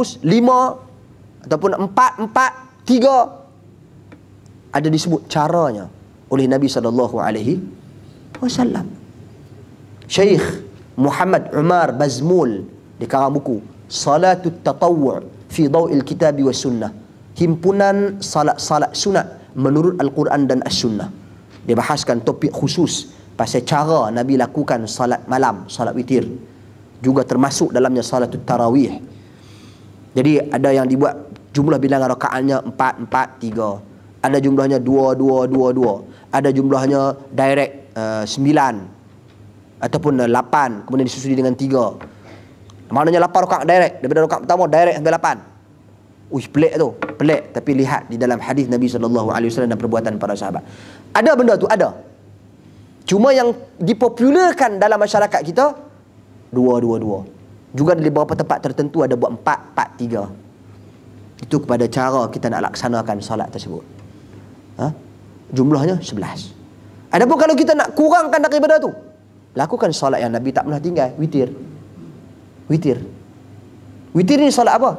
lima ataupun empat, tiga, ada disebut caranya oleh Nabi SAW. Syekh Muhammad Umar Bazmul di karang buku Salatut Tatawwu' fi Daw'il Kitab wa Sunnah, himpunan salat sunat menurut Al-Quran dan As-Sunnah. Dia bahaskan topik khusus pasal cara Nabi lakukan salat malam, salat witir. Juga termasuk dalamnya salatut tarawih. Jadi ada yang dibuat jumlah bilangan rakaatnya 4, 4, 3. Ada jumlahnya 2, 2, 2, 2. Ada jumlahnya direct 9 ataupun 8 kemudian disusuli dengan 3. Maknanya 8 rakaat direct, daripada rakaat pertama direct sampai 8. Pelik tu, pelik. Tapi lihat di dalam hadis Nabi SAW dan perbuatan para sahabat. Ada benda tu, ada. Cuma yang dipopularkan dalam masyarakat kita 2, 2, 2. Juga di beberapa tempat tertentu ada buat 4, 4, 3. Itu kepada cara kita nak laksanakan salat tersebut. Jumlahnya 11. Adapun kalau kita nak kurangkan daripada tu, lakukan salat yang Nabi tak pernah tinggal, witir. Witir. Witir ni salat apa?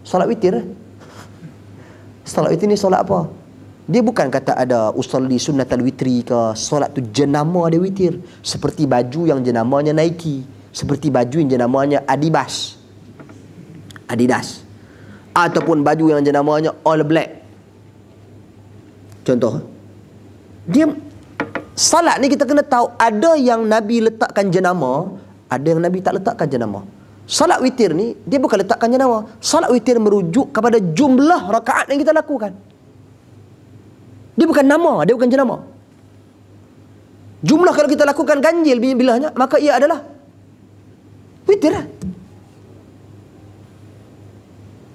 Salat witir. Salat witir ni salat apa? Dia bukan kata ada usolli sunnatal witri ke, salat tu jenama dia witir. Seperti baju yang jenamanya Nike, seperti baju yang jenamanya Adidas, ataupun baju yang jenamanya All Black. Contoh, dia salat ni kita kena tahu ada yang Nabi letakkan jenama, ada yang Nabi tak letakkan jenama. Salat witir ni dia bukan letakkan jenama. Salat witir merujuk kepada jumlah rakaat yang kita lakukan. Dia bukan nama, dia bukan jenama. Jumlah kalau kita lakukan ganjil bilahnya, maka ia adalah witir lah.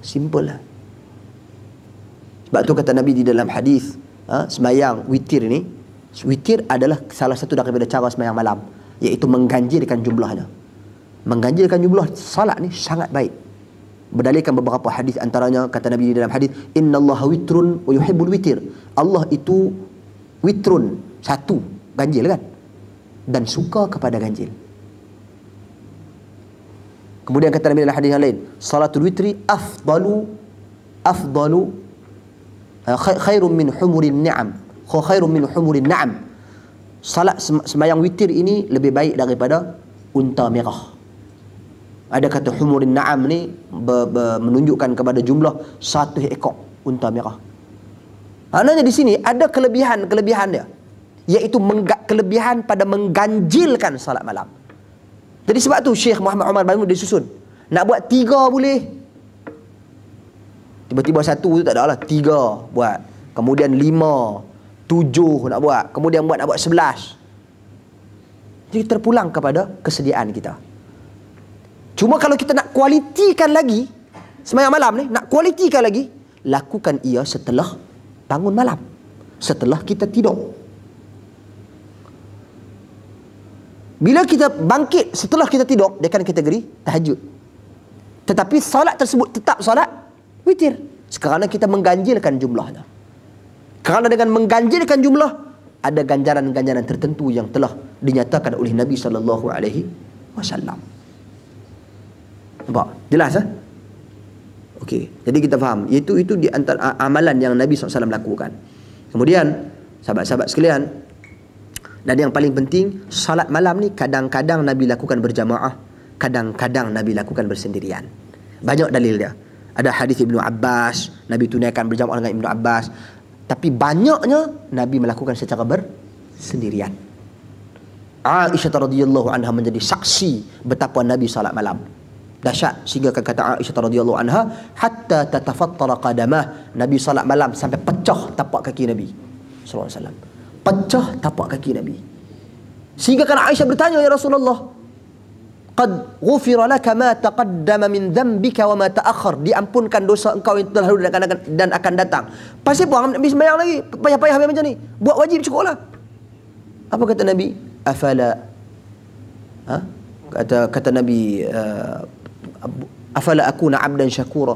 Simple lah. Sebab tu kata Nabi di dalam hadis, sembahyang witir ni, witir adalah salah satu daripada cara sembahyang malam, iaitu mengganjilkan jumlahnya. Mengganjilkan jumlah salat ni sangat baik. Berdalilkan beberapa hadis, antaranya kata Nabi di dalam hadis, innallaha witrun wa yuhibbul witir. Allah itu witrun, satu, ganjil kan, dan suka kepada ganjil. Kemudian kata Nabi dalam hadis yang lain, salatul witri afdalu khairun min humurin ni'am. Khairun min humurin na'am. Salat sembahyang witir ini lebih baik daripada unta merah. Ada kata humurin na'am ni menunjukkan kepada jumlah 1 ekor unta merah. Maknanya di sini ada kelebihan dia, iaitu kelebihan pada mengganjilkan salat malam. Jadi sebab tu Syekh Muhammad Umar Bazmul dia susun, nak buat 3 boleh. Tiba-tiba 1 tu tak ada lah, 3 buat. Kemudian 5, 7 nak buat. Kemudian nak buat 11. Jadi terpulang kepada kesediaan kita. Cuma kalau kita nak kualitikan lagi sembahyang malam ni, nak kualitikan lagi, lakukan ia setelah bangun malam, setelah kita tidur. Bila kita bangkit setelah kita tidur, dia akan kategori tahajud. Tetapi solat tersebut tetap solat witir, kerana kita mengganjilkan jumlahnya. Kerana dengan mengganjilkan jumlah, ada ganjaran-ganjaran tertentu yang telah dinyatakan oleh Nabi SAW. Nampak? Jelas tak? Okey. Jadi kita faham. Itu di antara amalan yang Nabi SAW lakukan. Kemudian, sahabat-sahabat sekalian, dan yang paling penting, salat malam ni kadang-kadang Nabi lakukan berjamaah, kadang-kadang Nabi lakukan bersendirian. Banyak dalil dia. Ada hadis Ibnu Abbas, Nabi tunaikan berjamaah dengan Ibnu Abbas. Tapi banyaknya Nabi melakukan secara bersendirian. Aisyah radhiyallahu anha menjadi saksi betapa Nabi salat malam. Dahsyat, sehingga kata Aisyah radhiyallahu anha, hatta tatafattara qadamah, Nabi salat malam sampai pecah tapak kaki Nabi sallallahu alaihi wasallam. Pecah tapak kaki Nabi. Sehingga kan Aisyah bertanya, ya Rasulullah, qad ghufira laka ma taqaddama min dhanbika wa ma ta'akhkhar, diampunkan dosa engkau yang telah lalu dan akan datang. Pasal apa Nabi sembahyang lagi payah-payah macam ni? Buat wajib cukuplah. Apa kata Nabi? Afala kata Nabi, afala akuna abdan syakura,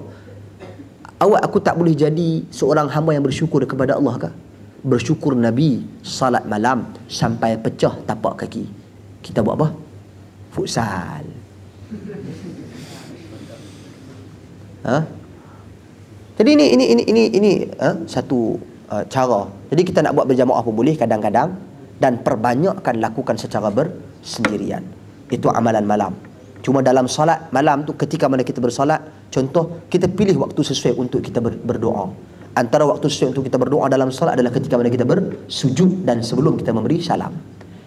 aku tak boleh jadi seorang hamba yang bersyukur kepada Allah kah? Bersyukur Nabi salat malam sampai pecah tapak kaki. Kita buat apa? Futsal. Ha? Jadi ini satu cara. Jadi kita nak buat berjamaah pun boleh kadang-kadang, dan perbanyakkan lakukan secara bersendirian. Itu amalan malam. Cuma dalam solat malam tu, ketika mana kita bersolat, contoh kita pilih waktu sesuai untuk kita berdoa. Antara waktu sesuai untuk kita berdoa dalam solat adalah ketika mana kita bersujud dan sebelum kita memberi salam.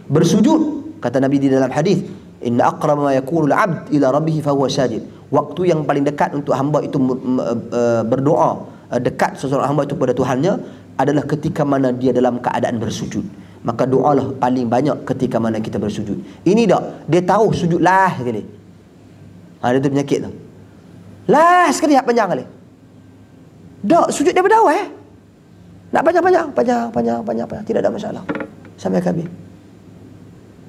Bersujud, kata Nabi di dalam hadis, inna aqrama ma yakunu al-'abd ila rabbih fa huwa sajid. Waktu yang paling dekat untuk hamba itu berdoa, dekat seseorang hamba itu kepada Tuhannya adalah ketika mana dia dalam keadaan bersujud. Maka doalah paling banyak ketika mana kita bersujud. Ini tak, dia tahu sujud lah sekali. Dia tu penyakit tu. Lah sekali hak panjang kali. Tak, sujud daripada awal nak panjang, tidak ada masalah sampai habis.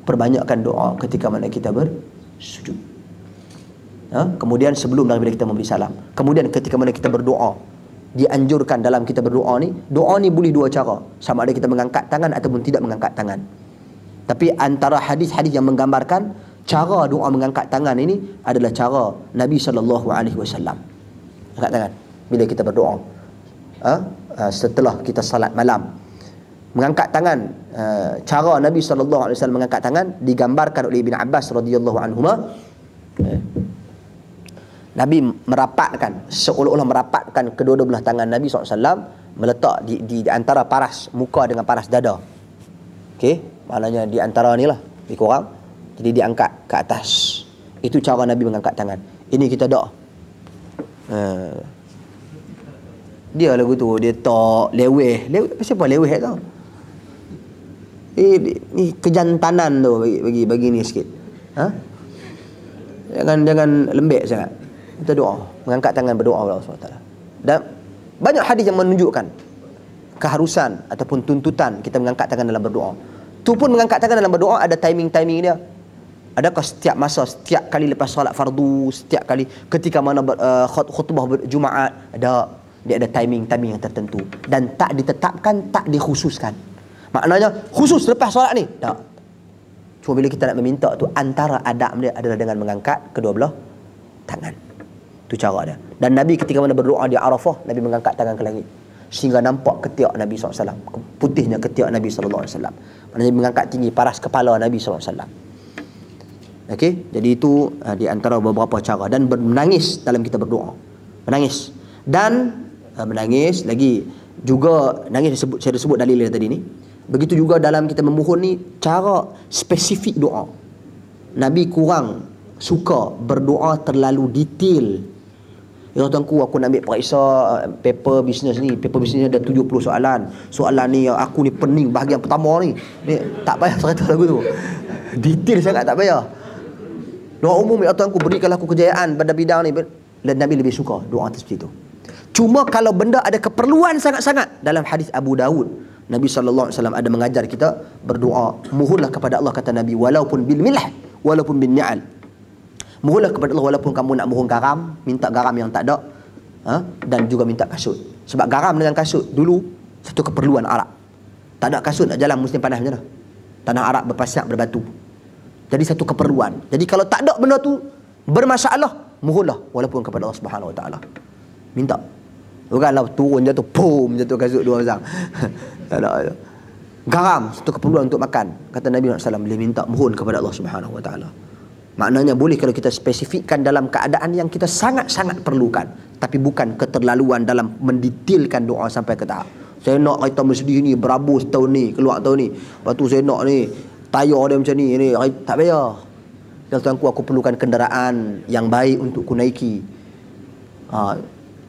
Perbanyakkan doa ketika mana kita bersujud. Kemudian sebelum daripada kita memberi salam. Kemudian ketika mana kita berdoa, dianjurkan dalam kita berdoa ni, doa ni boleh dua cara, sama ada kita mengangkat tangan ataupun tidak mengangkat tangan. Tapi antara hadis-hadis yang menggambarkan cara doa mengangkat tangan ini adalah cara Nabi SAW. Angkat tangan bila kita berdoa, setelah kita salat malam. Mengangkat tangan, cara Nabi SAW mengangkat tangan digambarkan oleh Ibn Abbas radhiyallahu anhuma. Nabi merapatkan, seolah-olah merapatkan kedua-dua belah tangan Nabi SAW, meletak di antara paras muka dengan paras dada. Okey, maknanya di antara ni lah, lebih kurang. Jadi diangkat ke atas. Itu cara Nabi mengangkat tangan. Ini kita doa. Dia lagu tu, dia tak leweh. Siapa leweh tau? Ni kejantanan tu bagi ni sikit. Jangan lembek sangat. Kita doa, mengangkat tangan berdoa kepada Allah SWT. Dan banyak hadis yang menunjukkan keharusan ataupun tuntutan kita mengangkat tangan dalam berdoa. Tu pun mengangkat tangan dalam berdoa ada timing-timing dia. Adakah setiap masa, setiap kali lepas solat fardu, setiap kali ketika mana khutbah Jumaat, dia ada timing yang tertentu dan tak ditetapkan, tak dikhususkan. Maknanya khusus lepas solat ni tak. Cuma bila kita nak meminta tu, antara adab dia adalah dengan mengangkat kedua belah tangan. Itu cara dia. Dan Nabi ketika mana berdoa di Arafah, Nabi mengangkat tangan ke langit sehingga nampak ketiak Nabi SAW, putihnya ketiak Nabi SAW. Maknanya mengangkat tinggi paras kepala Nabi SAW. Okey, jadi itu di antara beberapa cara. Dan menangis dalam kita berdoa, menangis. Dan menangis lagi juga, nangis saya sebut dalil tadi ni. Begitu juga dalam kita memohon ni, cara spesifik doa. Nabi kurang suka berdoa terlalu detail. Ya tuanku, aku nak ambil periksa paper bisnes ni. Paper bisnes ni ada 70 soalan. Soalan ni aku ni pening bahagian pertama ni. Tak payah cerita lagu tu. Detail sangat tak payah. Doa umum, ya tuanku berikanlah aku kejayaan pada bidang ni. Dan Nabi lebih suka doa seperti itu. Cuma kalau benda ada keperluan sangat-sangat, dalam hadis Abu Dawud, Nabi SAW ada mengajar kita berdoa. Mohonlah kepada Allah, kata Nabi, walaupun bil milh, walaupun bin ni'al. Mohonlah kepada Allah walaupun kamu nak mohon garam, minta garam yang tak ada, dan juga minta kasut. Sebab garam dengan kasut dulu satu keperluan Arab. Tak ada kasut nak jalan musim panas macam mana? Tanah Arab berpasyak, berbatu. Jadi satu keperluan. Jadi kalau tak ada benda tu bermasalah, mohonlah walaupun kepada Allah Subhanahu Wa Taala. Minta. Bukanlah turun jatuh, pum, jatuh kasut dua pasang. Tak ada. Garam satu keperluan untuk makan. Kata Nabi SAW, boleh minta, mohon kepada Allah Subhanahu Wa Taala. Maknanya boleh kalau kita spesifikkan dalam keadaan yang kita sangat-sangat perlukan, tapi bukan keterlaluan dalam mendetailkan doa sampai ke tahap saya nak kereta Mercedes ni berabus tahun ni, keluar tahun ni, lepas tu saya nak ni tayar dia macam ni, tak payah. Dan tuanku, aku perlukan kenderaan yang baik untuk ku naiki.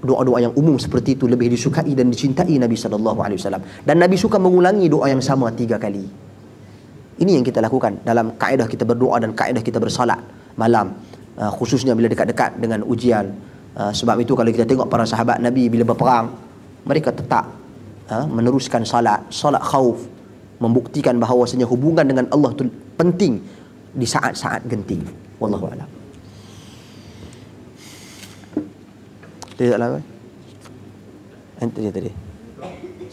Doa-doa yang umum seperti itu lebih disukai dan dicintai Nabi SAW. Dan Nabi suka mengulangi doa yang sama 3 kali. Ini yang kita lakukan dalam kaedah kita berdoa dan kaedah kita bersalat malam, khususnya bila dekat-dekat dengan ujian. Sebab itu kalau kita tengok para sahabat Nabi bila berperang, mereka tetap meneruskan salat khauf, membuktikan bahawasanya hubungan dengan Allah itu penting di saat-saat genting. Wallahu a'lam. Tidak lagi. Ente dia tadi.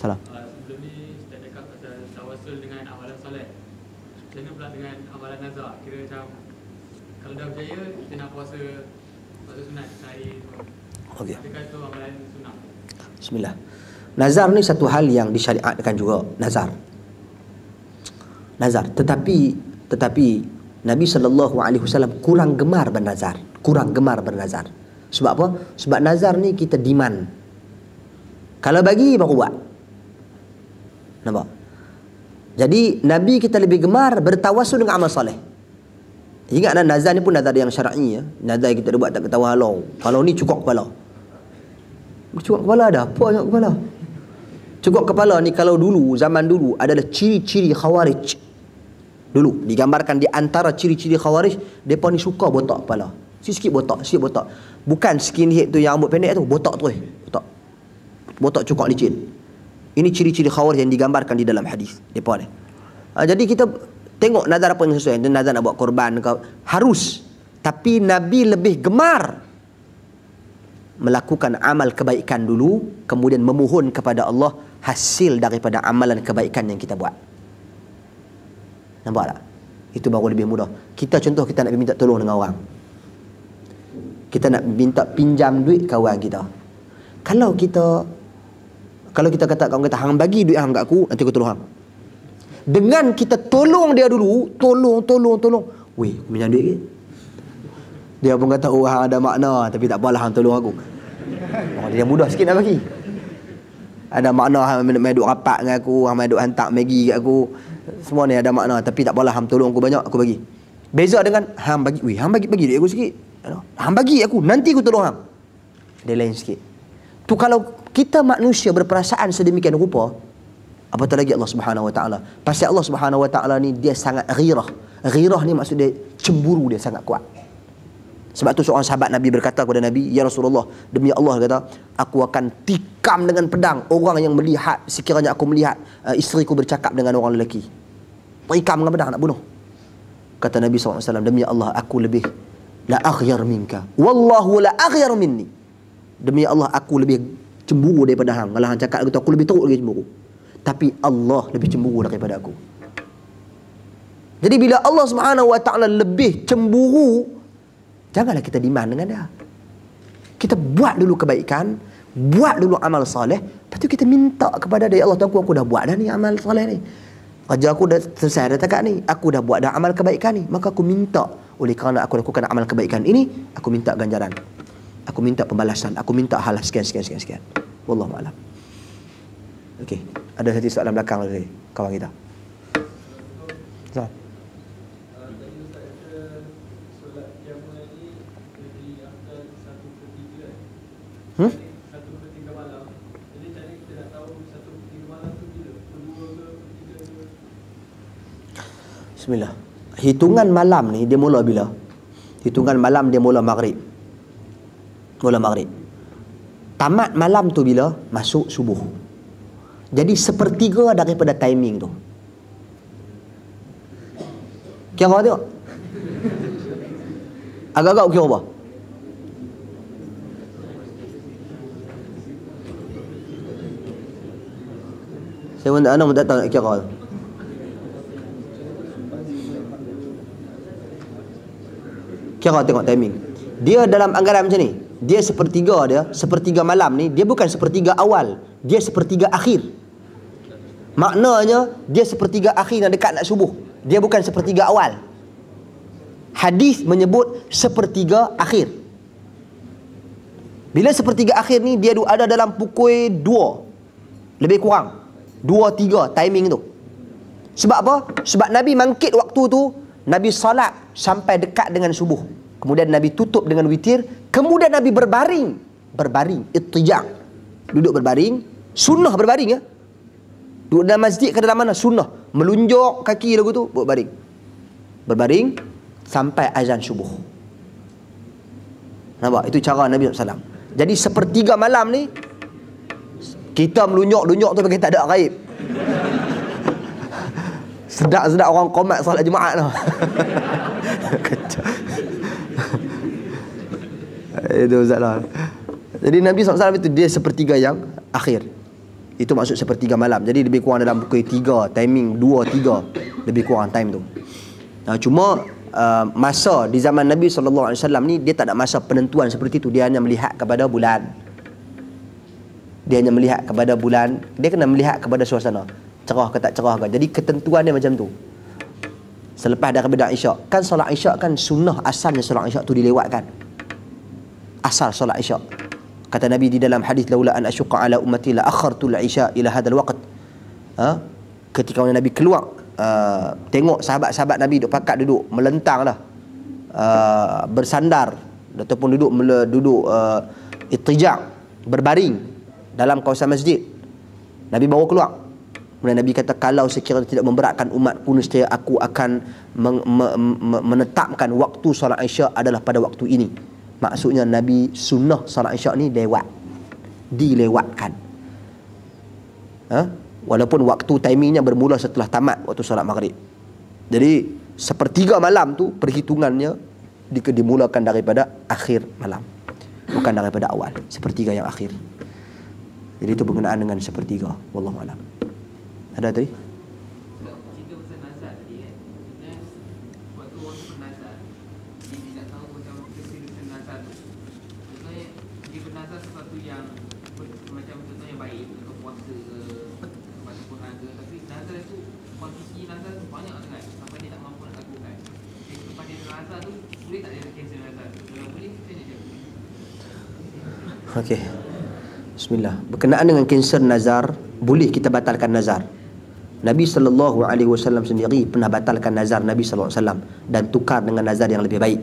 Salam. Sebelum ni Ustaz cakap pasal tawasul dengan amalan solat. Macam mana pula dengan amalan nazar? Kira macam kalau dah berjaya kita nak puasa sunat sehari. Okey. Adakah itu amalan sunnah? Bismillah. Nazar ni satu hal yang disyariatkan juga. Nazar. Tetapi Nabi SAW kurang gemar bernazar. Sebab apa? Sebab nazar ni kita demand. Kalau bagi baru buat. Nampak? Jadi Nabi kita lebih gemar bertawasul dengan amal soleh. Ingatlah nazar ni pun nazar yang syar'i ya. Nazar kita buat tak ketawa halau. Kalau ni cukup kepala. Cukup kepala ada apa cukup kepala? Cukup kepala ni kalau dulu, zaman dulu adalah ciri-ciri khawarij. Dulu digambarkan di antara ciri-ciri khawarij, depa ni suka botak kepala. Sikit botak. Bukan skinhead tu yang rambut pendek tu, botak tu. Botak cukup licin. Ini ciri-ciri khawarij yang digambarkan di dalam hadis depa ni. Jadi kita tengok nazar apa yang sesuai. Nazar nak buat korban ke, harus. Tapi Nabi lebih gemar melakukan amal kebaikan dulu, kemudian memohon kepada Allah hasil daripada amalan kebaikan yang kita buat. Nampak tak? Itu baru lebih mudah. Kita nak minta tolong dengan orang. Kita nak minta pinjam duit kawan kita. Kalau kita kata kawan kita, hang bagi duit hang kat aku, nanti aku tolong hang. Dengan kita tolong dia dulu, tolong. Weh, aku pinjam duit ke? Dia pun kata, oh hang ada makna, tapi tak apalah hang tolong aku. Dia mudah sikit nak bagi. Ada makna hang main duk rapat dengan aku, hang main duk hantar Maggi kat aku. Semua ni ada makna, tapi tak apalah hang tolong aku banyak, aku bagi. Beza dengan hang bagi duit aku sikit. Hang bagi aku, nanti aku tolong hang. Dia lain sikit. Tu kalau kita manusia berperasaan sedemikian rupa, apatah lagi Allah Subhanahu Wa Taala. Pasal Allah Subhanahu Wa Taala ni dia sangat ghirah. Ghirah ni maksud dia cemburu, dia sangat kuat. Sebab tu seorang sahabat Nabi berkata kepada Nabi, ya Rasulullah, demi Allah kata, aku akan tikam dengan pedang orang yang melihat, sekiranya aku melihat isteriku bercakap dengan orang lelaki. Tikam dengan pedang nak bunuh. Kata Nabi SAW, demi Allah aku lebih la aghyar minka, wallahu la aghyar minni. Demi Allah aku lebih cemburu daripada hang. Kalau hang cakap aku lebih teruk lagi cemburu. Tapi Allah lebih cemburu daripada aku. Jadi bila Allah Subhanahu Wa Taala lebih cemburu, janganlah kita demand dengan dia. Kita buat dulu kebaikan, buat dulu amal soleh, lepas tu kita minta kepada dia, Allah Tuhan aku dah buat dah ni amal soleh ni. Kerja aku dah selesai dah takat ni, aku dah buat dah amal kebaikan ni, maka aku minta, oleh kerana aku lakukan amal kebaikan ini, aku minta ganjaran. Aku minta pembalasan, aku minta hal sekian. Wallahu a'lam. Okey, ada satu soalan belakang lagi kawan kita. Hmm? 1/3 malam. Jadi cara kita nak tahu 1/3 malam tu bila? Kedua ke ketiga ke? Bismillah. Hitungan malam ni dia mula bila? Hitungan malam dia mula maghrib. Tamat malam tu bila? Masuk subuh. Jadi sepertiga daripada timing tu. Kira tengok. Agak-agak kira apa? Saya pun tak tahu nak kira. Kira tengok timing. Dia dalam anggaran macam ni. Dia sepertiga malam ni, dia bukan sepertiga awal. Dia sepertiga akhir. Maknanya, dia sepertiga akhir yang dekat nak subuh. Dia bukan sepertiga awal. Hadis menyebut sepertiga akhir. Bila sepertiga akhir ni, dia ada dalam pukul 2. Lebih kurang. 2-3 timing tu. Sebab apa? Sebab Nabi mangkit waktu tu, Nabi salat sampai dekat dengan subuh. Kemudian Nabi tutup dengan witir. Kemudian Nabi berbaring, ittija'. Duduk berbaring, sunnah berbaring ya. Duduk dalam masjid ke dalam mana? Sunnah. Melunjuk kaki lagu tu, berbaring. Berbaring sampai azan subuh. Nampak? Itu cara Nabi SAW. Jadi sepertiga malam ni, kita melunjuk-lunjuk tu bagi tak ada gaib. Sedap-sedap orang qomat solat Jumaat tu. Itu Ustaz lah. Jadi Nabi SAW itu dia sepertiga yang akhir. Itu maksud sepertiga malam. Jadi lebih kurang dalam pukul 3, timing 2-3. Lebih kurang time tu. Cuma masa di zaman Nabi SAW ni dia tak ada masa penentuan seperti itu. Dia hanya melihat kepada bulan. Dia hanya melihat kepada bulan. Dia kena melihat kepada suasana, cerah ke tak cerah ke. Jadi ketentuan dia macam tu. Selepas daripada isyak, kan solat isyak kan sunnah asalnya solat isyak tu dilewatkan. Asal solat isyak. Kata Nabi di dalam hadis, laula an asyqa ala ummati la akhartu al-isya ila hadzal waqt. Ketika Nabi keluar, tengok sahabat-sahabat Nabi duduk melentang lah, bersandar ataupun duduk ittija', berbaring dalam kawasan masjid. Nabi bawa keluar. Kemudian Nabi kata, kalau sekiranya tidak memberatkan umatku, nescaya aku akan menetapkan waktu solat isyak adalah pada waktu ini. Maksudnya Nabi sunnah solat isyak ni dilewatkan. Walaupun waktu timingnya bermula setelah tamat waktu solat maghrib. Jadi sepertiga malam tu perhitungannya dimulakan daripada akhir malam, bukan daripada awal, sepertiga yang akhir. Jadi itu berkenaan dengan sepertiga. Wallahu a'lam. Ada tadi? Cerita pasal nazar tadi kan. Waktu orang bernazar, dia tidak tahu macam keseriusan nazar tu. Contohnya dia bernazar sesuatu yang macam contohnya baik, ke puasa ke, baca Quran ke, tapi nazar itu kuantiti nazar tu banyak sangat sampai dia tak mampu nak lakukan. Lepas dia nazar tu, boleh tak dia cancel nazar tu? Kalau boleh, macam mana dia? Okey. Bismillah. Berkenaan dengan cancel nazar, boleh kita batalkan nazar. Nabi SAW sendiri pernah batalkan nazar Nabi SAW dan tukar dengan nazar yang lebih baik.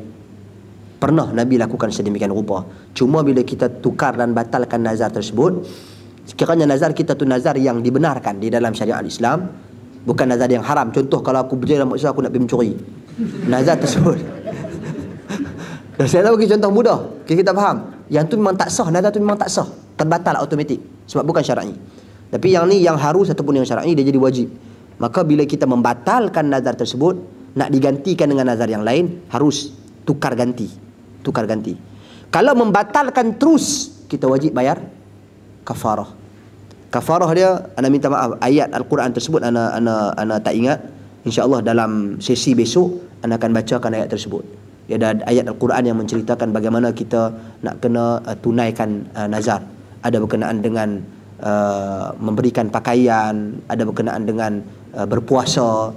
Pernah Nabi lakukan sedemikian rupa. Cuma bila kita tukar dan batalkan nazar tersebut, sekiranya nazar kita tu nazar yang dibenarkan di dalam syariat Islam, bukan nazar yang haram. Contoh, kalau aku berjaya dalam maksud aku nak pergi mencuri, nazar tersebut dan saya tahu contoh mudah, kita faham. Yang tu memang tak sah, nazar tu memang tak sah, terbatal automatik sebab bukan syar'i. Tapi yang ni, yang harus ataupun yang syar'i, dia jadi wajib. Maka bila kita membatalkan nazar tersebut, nak digantikan dengan nazar yang lain, harus tukar ganti. Kalau membatalkan terus, kita wajib bayar kafarah. Kafarah dia, ana minta maaf, ayat Al-Quran tersebut ana tak ingat. InsyaAllah dalam sesi besok ana akan bacakan ayat tersebut. Dia ada ayat Al-Quran yang menceritakan bagaimana kita nak kena tunaikan nazar. Ada berkenaan dengan memberikan pakaian, ada berkenaan dengan berpuasa.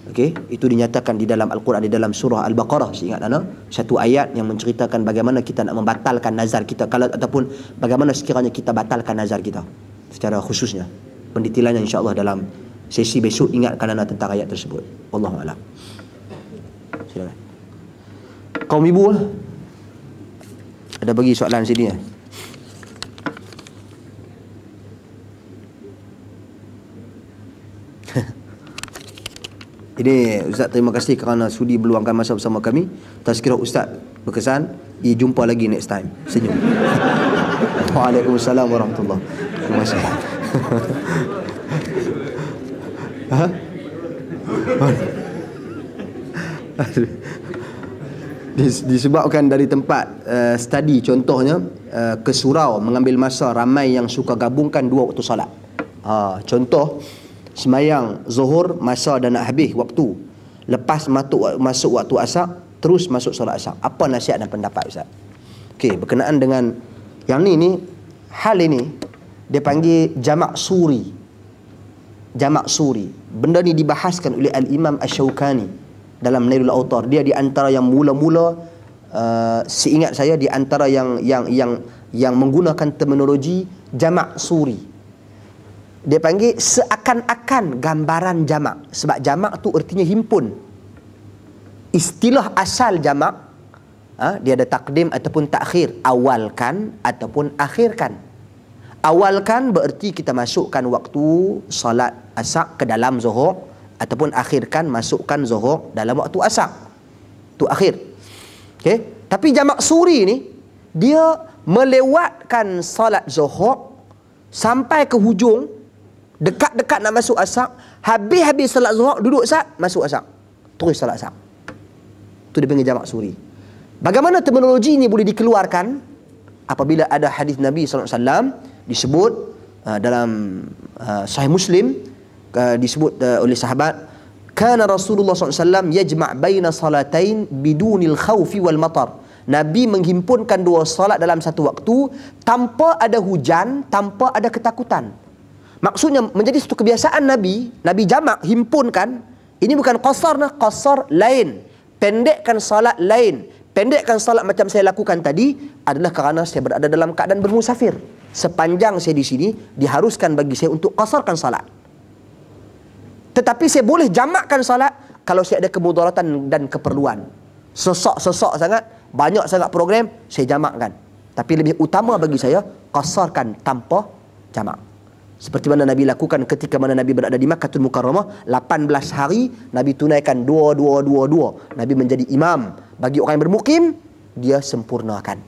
Okey, itu dinyatakan di dalam Al-Quran, di dalam surah Al-Baqarah, seingat ana, satu ayat yang menceritakan bagaimana kita nak membatalkan nazar kita, kalau ataupun bagaimana sekiranya kita batalkan nazar kita secara khususnya. Pendetailannya insya-Allah dalam sesi besok. Ingatkan ana tentang ayat tersebut. Wallahu a'lam. Silakan. Kaum ibu ada bagi soalan sini ya. Ini Ustaz, terima kasih kerana sudi meluangkan masa bersama kami. Tazkirah Ustaz berkesan. Jumpa lagi next time. Senyum. Waalaikumsalam warahmatullahi. Terima kasih. Disebabkan dari tempat study, contohnya ke surau, mengambil masa, ramai yang suka gabungkan dua waktu solat. Contoh, semayang zuhur masa dah nak habis waktu, lepas masuk waktu asar, terus masuk solat asar. Apa nasihat dan pendapat Ustaz? Okey, berkenaan dengan yang ni hal ini dia panggil jamak suri. Jamak suri. Benda ni dibahaskan oleh Al-Imam Asy-Syaukani dalam Nailul Awtar. Dia di antara yang mula-mula, seingat saya, di antara yang menggunakan terminologi jamak suri. Dia panggil seakan-akan gambaran jamak. Sebab jamak tu artinya himpun. Istilah asal jamak, dia ada takdim ataupun takhir. Awalkan ataupun akhirkan. Awalkan bererti kita masukkan waktu salat asar ke dalam zuhur, ataupun akhirkan, masukkan zuhur dalam waktu asar. Tu akhir. Okay? Tapi jamak suri ni, dia melewatkan salat zuhur sampai ke hujung, dekat-dekat nak masuk asar, habis-habis salat zuhur, duduk sat, masuk asar, terus salat asar. Itu dia panggil jamak suri. Bagaimana terminologi ini boleh dikeluarkan? Apabila ada hadis Nabi SAW disebut dalam Sahih Muslim, disebut oleh sahabat, Kana Rasulullah SAW yajma' baina salatain bidunil khawfi wal matar. Nabi menghimpunkan dua salat dalam satu waktu tanpa ada hujan, tanpa ada ketakutan. Maksudnya menjadi satu kebiasaan Nabi jamak, himpunkan. Ini bukan qasar, qasar lain. Pendekkan salat lain. Pendekkan salat macam saya lakukan tadi adalah kerana saya berada dalam keadaan bermusafir. Sepanjang saya di sini, diharuskan bagi saya untuk qasarkan salat. Tetapi saya boleh jamakkan salat kalau saya ada kemudaratan dan keperluan. Sesak sangat, banyak sangat program, saya jamakkan. Tapi lebih utama bagi saya, qasarkan tanpa jamak. Seperti mana Nabi lakukan ketika mana Nabi berada di Makkahul Mukarramah, 18 hari Nabi tunaikan 2. Nabi menjadi imam. Bagi orang yang bermukim, dia sempurnakan.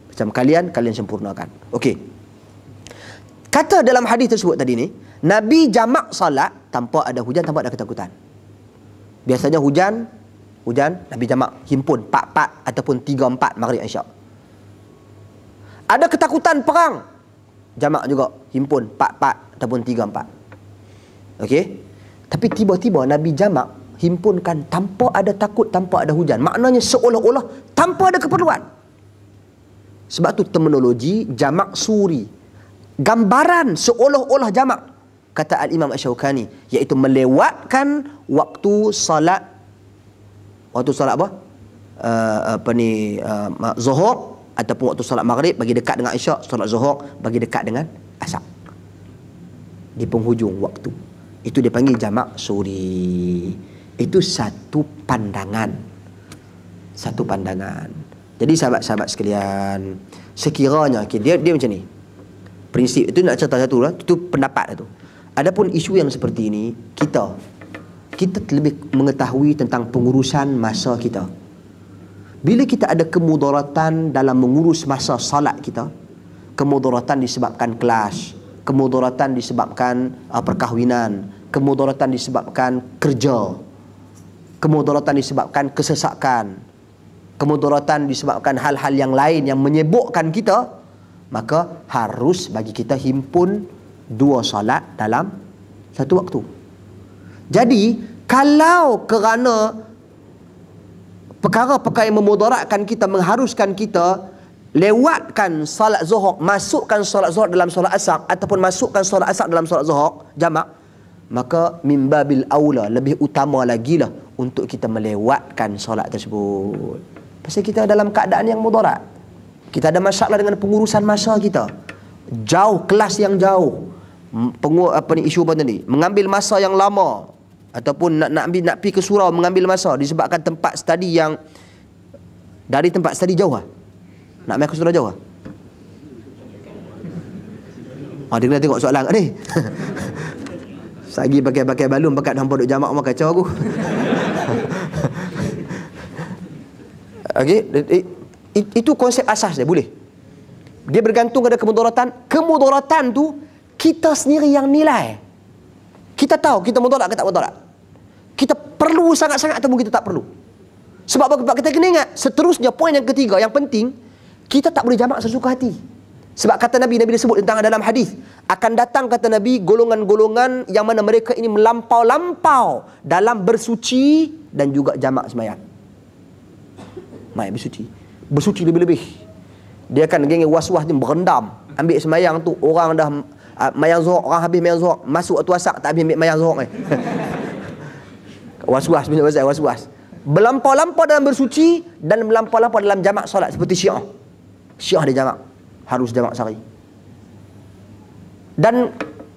Macam kalian sempurnakan. Okey. Kata dalam hadis tersebut tadi ni, Nabi jamak salat tanpa ada hujan, tanpa ada ketakutan. Biasanya hujan Nabi jamak, himpun 4 ataupun 3-4 maghrib isyak. Ada ketakutan perang, jamak juga, himpun 4 ataupun 3-4. Okey. Tapi tiba-tiba Nabi jamak, himpunkan tanpa ada takut, tanpa ada hujan. Maknanya seolah-olah tanpa ada keperluan. Sebab tu terminologi jamak suri, gambaran seolah-olah jamak, kata Al-Imam Asy-Syaukani, iaitu melewatkan waktu salat apa? Zuhur ataupun waktu salat maghrib bagi dekat dengan isyak, salat zuhur bagi dekat dengan asar. Di penghujung waktu. Itu dipanggil jamak suri. Itu satu pandangan. Jadi sahabat-sahabat sekalian, sekiranya dia macam ni. Prinsip itu nak cerita satu lah, itu pendapat tu. Adapun isu yang seperti ini, kita lebih mengetahui tentang pengurusan masa kita. Bila kita ada kemudaratan dalam mengurus masa salat kita, kemudaratan disebabkan kelas, kemudaratan disebabkan perkahwinan, kemudaratan disebabkan kerja, kemudaratan disebabkan kesesakan, kemudaratan disebabkan hal-hal yang lain yang menyibukkan kita, maka harus bagi kita himpun 2 salat dalam satu waktu. Jadi kalau kerana perkara-perkara yang memudaratkan kita, mengharuskan kita lewatkan salat zuhur, masukkan salat zuhur dalam salat asar, ataupun masukkan salat asar dalam salat zuhur jamak, maka mimbabil aula, lebih utama lagi lah untuk kita melewatkan salat tersebut. Pasal kita dalam keadaan yang mudarat, kita ada masalah dengan pengurusan masa kita, jauh, kelas yang jauh, isu apa tadi, mengambil masa yang lama, ataupun nak pergi ke surau mengambil masa disebabkan tempat study yang dari tempat study jauh lah. Nak main ke surau jauh lah. Dia kena tengok soalan ni. Sagi pakai balon pakat hampa duk jamak rumah kacau aku. Okey, itu konsep asas dia, boleh. Dia bergantung pada kemudaratan. Kemudaratan tu kita sendiri yang nilai. Kita tahu kita mudarat ke tak mudarat. Kita perlu sangat-sangat ataupun kita tak perlu. Sebab apa? Kita kena ingat, seterusnya poin yang ketiga yang penting, kita tak boleh jamak sesuka hati. Sebab kata Nabi disebut tentang dalam hadis, akan datang kata Nabi golongan-golongan yang mana mereka ini melampau-lampau dalam bersuci dan juga jamak sembahyang. Bersuci lebih-lebih. Dia akan geng was-was ni berendam, ambil sembahyang tu, orang dah mayang zuhur, orang habis mayang zuhur, masuk waktu asar tak habis ambil mayang zuhur ni. Was-was punya pasal was-was. Melampau-lampau dalam bersuci dan melampau-lampau dalam jamak solat seperti Syiah. Syiah dia jamak, harus jamak sehari. Dan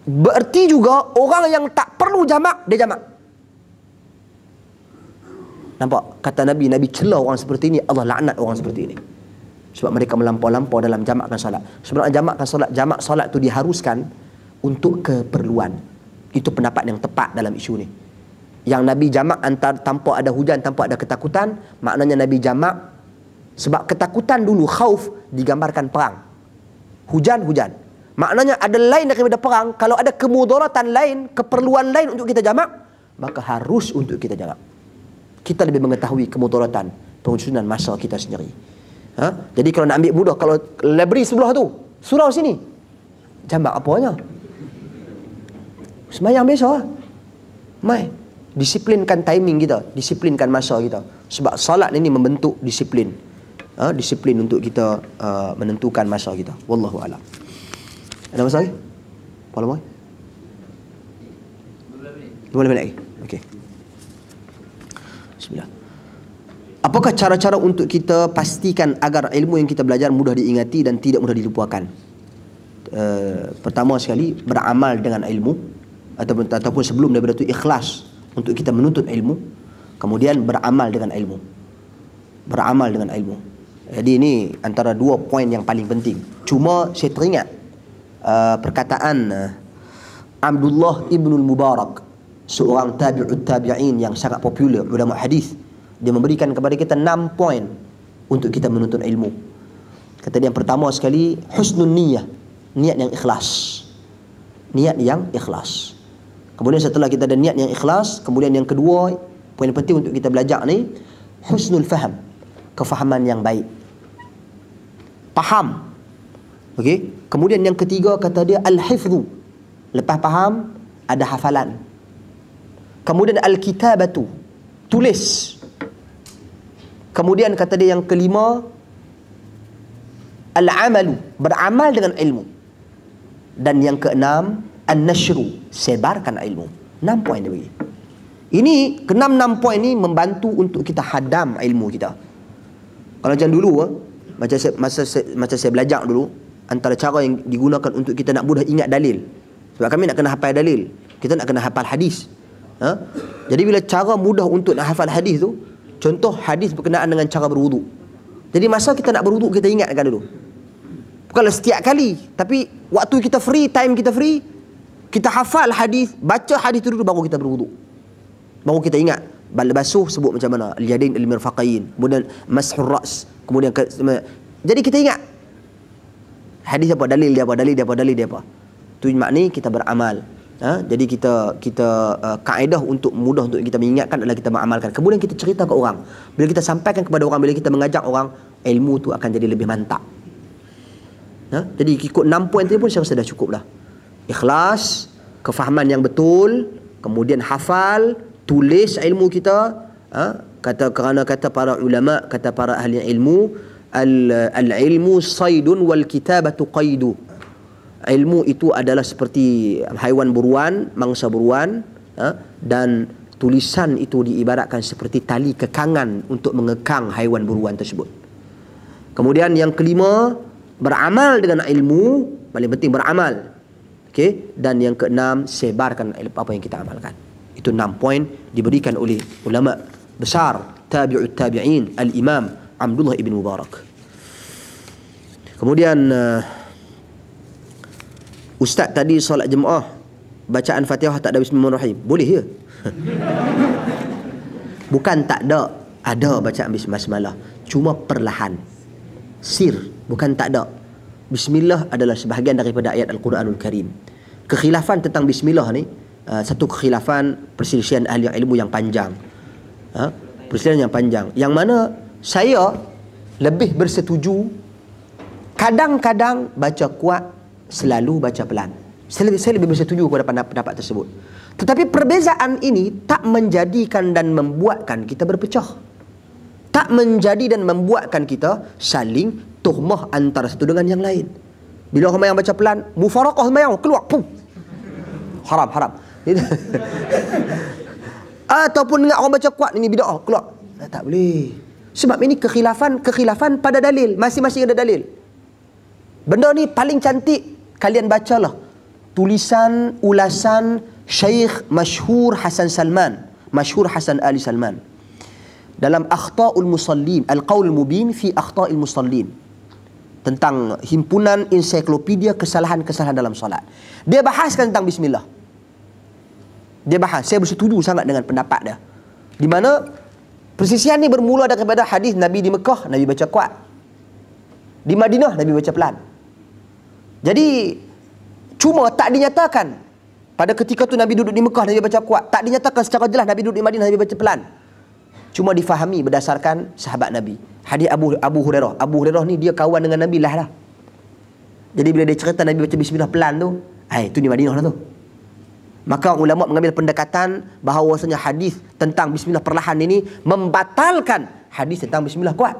bererti juga orang yang tak perlu jamak, dia jamak. Nampak? Kata Nabi celah orang seperti ini, Allah laknat orang seperti ini. Sebab mereka melampau-lampau dalam jamakkan solat. Sebenarnya jamak solat tu diharuskan untuk keperluan. Itu pendapat yang tepat dalam isu ni. Yang Nabi jamak tanpa ada hujan, tanpa ada ketakutan, maknanya Nabi jamak sebab ketakutan dulu, khauf, digambarkan perang. Hujan. Maknanya ada lain daripada perang. Kalau ada kemudaratan lain, keperluan lain untuk kita jamak, maka harus untuk kita jamak. Kita lebih mengetahui kemudaratan penyusunan masa kita sendiri. Jadi kalau nak ambil mudah, kalau library sebelah tu, surau sini, jamak apanya? Sembahyang biasa lah. disiplinkan timing kita, disiplinkan masa kita. Sebab solat ini membentuk disiplin. Disiplin untuk kita menentukan masa kita. Wallahu a'lam. Ada masalah lagi? Apa lama? 15 minit lagi. Okey. Bismillah. Apakah cara-cara untuk kita pastikan agar ilmu yang kita belajar mudah diingati dan tidak mudah dilupakan? Pertama sekali, beramal dengan ilmu, ataupun sebelum daripada itu ikhlas untuk kita menuntut ilmu. Kemudian beramal dengan ilmu. Beramal dengan ilmu. Jadi ini antara dua poin yang paling penting. Cuma saya teringat perkataan Abdullah ibnul Mubarak, seorang tabi'ut tabi'in yang sangat popular, ulama hadis. Dia memberikan kepada kita 6 poin untuk kita menuntut ilmu. Kata dia, yang pertama sekali, husnul niyyah, niat yang ikhlas. Niat yang ikhlas. Kemudian setelah kita ada niat yang ikhlas, kemudian yang kedua, poin penting untuk kita belajar ni, husnul faham, kefahaman yang baik. Faham. Okey. Kemudian yang ketiga kata dia al-hifzu. Lepas faham ada hafalan. Kemudian al-kitabatu, tulis. Kemudian kata dia yang kelima al-amalu, beramal dengan ilmu. Dan yang keenam an-nashru, sebarkan ilmu. 6 poin dia bagi. Ini ke-6 poin ni membantu untuk kita hadam ilmu kita. Kalau macam dulu masa saya belajar dulu, antara cara yang digunakan untuk kita nak mudah ingat dalil. Sebab kami nak kena hafal dalil, kita nak kena hafal hadis. Jadi bila cara mudah untuk nak hafal hadis tu, contoh hadis berkenaan dengan cara berwuduk. Jadi masa kita nak berwuduk, kita ingatkan dulu. Bukanlah setiap kali, tapi waktu kita free, time kita free, kita hafal hadis, baca hadis tu dulu, baru kita berwuduk. Baru kita ingat basuh sebut macam mana, al-yadain al-mirfaqain, kemudian mashur ra's, kemudian jadi kita ingat hadis apa, dalil dia apa, dalil dia apa, dalil dia apa. Tu maknanya kita beramal. Jadi kita kaedah untuk mudah untuk kita mengingatkan adalah kita mengamalkan. Kemudian kita cerita ke orang. Bila kita sampaikan kepada orang, bila kita mengajak orang, ilmu tu akan jadi lebih mantap. Jadi ikut 6 poin tadi pun saya rasa dah cukup dah. Ikhlas, kefahaman yang betul, kemudian hafal, tulis ilmu kita. Kerana kata para ulama, kata para ahli ilmu, al-ilmu saydun wal kitabatu qaydu. Ilmu itu adalah seperti haiwan buruan, mangsa buruan, dan tulisan itu diibaratkan seperti tali kekangan untuk mengekang haiwan buruan tersebut. Kemudian yang kelima, beramal dengan ilmu, paling penting beramal. Okey, dan yang keenam, sebarkan apa yang kita amalkan. Itu 6 poin diberikan oleh ulama besar tabi'ut tabi'in, al-Imam Abdullah ibn Mubarak. Kemudian Ustaz tadi solat jemaah bacaan Fatihah tak ada bismillahirrahmanirrahim. Boleh ya? Bukan tak ada, ada bacaan bismillah, cuma perlahan. Sir, bukan tak ada. Bismillah adalah sebahagian daripada ayat Al-Quranul Karim. Kekhilafan tentang bismillah ni, satu kekhilafan perselisihan ahli ilmu yang panjang. Perselisihan yang panjang, yang mana saya lebih bersetuju kadang-kadang baca kuat, selalu baca pelan. Saya lebih bersetuju kepada pendapat tersebut. Tetapi perbezaan ini tak menjadikan dan membuatkan kita berpecah. Tak menjadi dan membuatkan kita saling tuhmah antara satu dengan yang lain. Bila orang yang baca pelan, mufaraqah sembahyang, keluar, pum. Haram. Ataupun dengar orang baca kuat, ini bid'ah, keluar. Tak boleh. Sebab ini kekhilafan pada dalil. Masing-masing ada dalil. Benda ni paling cantik, kalian bacalah tulisan ulasan Syekh Masyhur Hasan Salman, Masyhur Hasan Ali Salman, dalam Akhta'ul Musallin, Al-Qaul Mubin fi Akhta'il Musallin, tentang himpunan ensiklopedia kesalahan-kesalahan dalam solat. Dia bahaskan tentang bismillah. Dia bahas, saya bersetuju sangat dengan pendapat dia, di mana persisian ni bermula daripada hadis Nabi di Mekah, Nabi baca kuat. Di Madinah, Nabi baca pelan. Jadi cuma tak dinyatakan pada ketika tu Nabi duduk di Mekah, Nabi baca kuat. Tak dinyatakan secara jelas Nabi duduk di Madinah, Nabi baca pelan. Cuma difahami berdasarkan sahabat Nabi. Hadis Abu Hurairah. Abu Hurairah ni dia kawan dengan Nabi lah. Jadi bila dia cerita Nabi baca bismillah pelan tu, itu di Madinah lah tu. Maka ulama mengambil pendekatan bahawasanya hadis tentang bismillah perlahan ini membatalkan hadis tentang bismillah kuat.